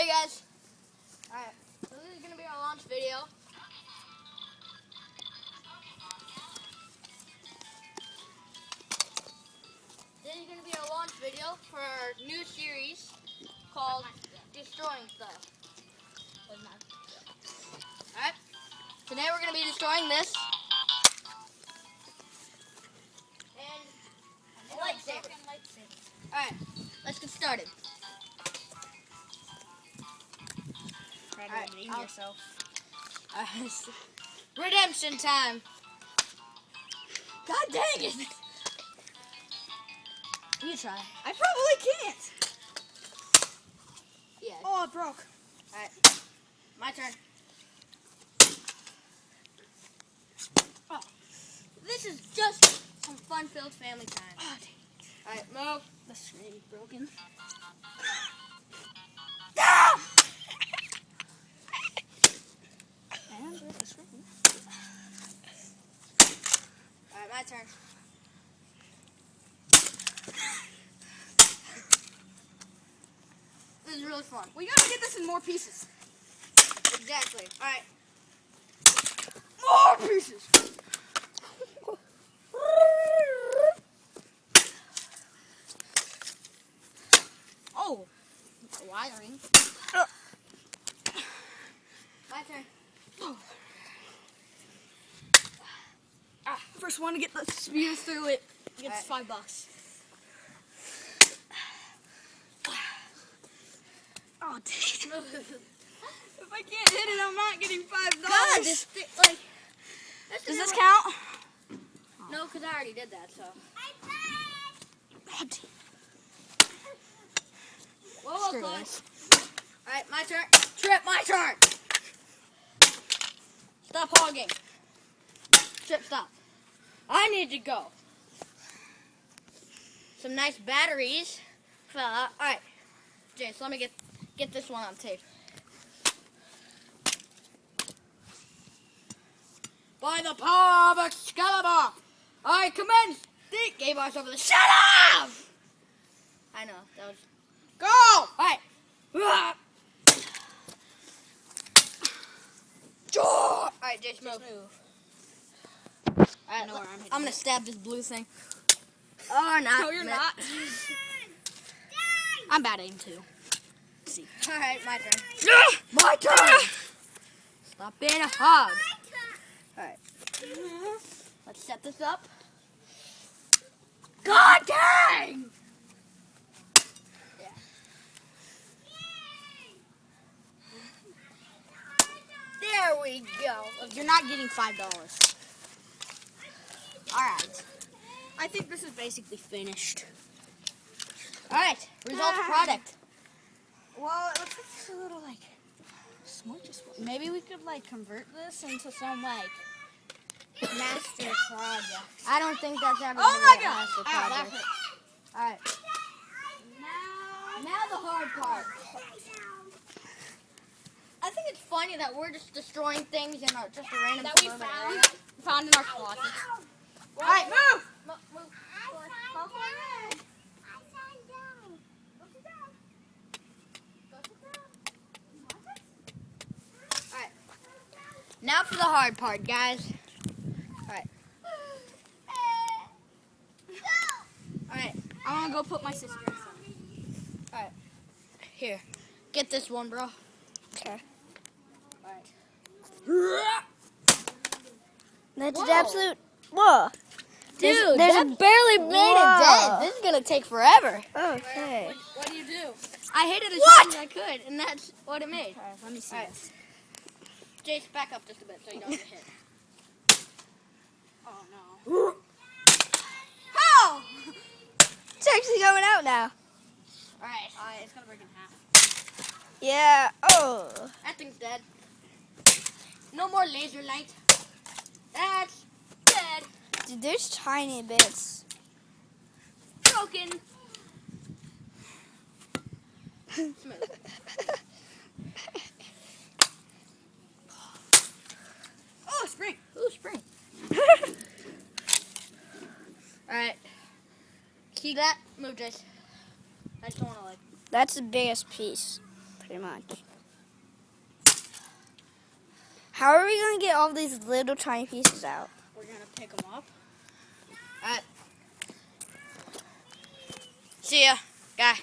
Hey guys. Alright, so this is going to be our launch video. This is going to be our launch video for our new series called Destroying Stuff. Alright, today we're going to be destroying this. And a lightsaber. Alright, let's get started. Redeem yourself. Redemption time. God dang it. You try. I probably can't. Yeah. Oh, it broke. Alright. My turn. Oh. This is just some fun-filled family time. Oh, dang. Alright, move. The screen's broken. Ah! And where's the screen? Alright, my turn. This is really fun. We gotta get this in more pieces. Exactly. Alright. More pieces. Oh, wiring. My turn. First one to get the spears through it gets Alright. $5. Oh, dang. If I can't hit it, I'm not getting $5. God, this thing, like... Does this count? No, because I already did that, so... Oh, dang. Whoa, Screw close. this. Alright, my turn. Trip, my turn. Stop hogging. Trip, stop. I need to go. Some nice batteries. Fella. Alright. James, let me get this one on tape. By the power of Excalibur, I commence the gay bars over the... Shut up! I know, that was... Go! Alright. Alright, Jace, move. Alright, know where I'm hitting I'm gonna stab this blue thing. Oh, not. No, you're not. I'm bad aim too. Let's see. Alright, my turn. My turn! Stop being a hog. Alright. Let's set this up. God dang! Yeah. There we go. You're not getting $5. Alright. I think this is basically finished. Alright, results product. Well, it looks like it's a little like smudges. Maybe we could like convert this into some like master project. I don't think that's ever Oh gonna my be a God! master Ow, that project. hurt. Alright, now the hard part. I think it's funny that we're just destroying things in our, just a random That we suburban found, area. found in our closet. Alright, move! Alright. Now for the hard part, guys. Alright. Alright. I'm gonna go put my sister in some. Alright. Here. Get this one, bro. Okay. Alright. That's an Whoa. absolute. Whoa. Dude, there's that barely made a dent. This is gonna take forever. Okay. What do you do? I hit it as What? hard as I could, and that's what it made. Alright, let me see Alright. this. Jace, back up just a bit so you don't get hit. Oh no. How? It's actually going out now. Alright. Alright, it's gonna break in half. Yeah. Oh. That thing's dead. No more laser light. That's dead. Dude, there's tiny bits. Broken. Smooth. Oh, spring. Ooh, spring. Alright. See that? Move, Jace. I just don't want to like... That's the biggest piece. pretty much. How are we gonna get all these little tiny pieces out? We're gonna pick them up. Alright. See ya, guy.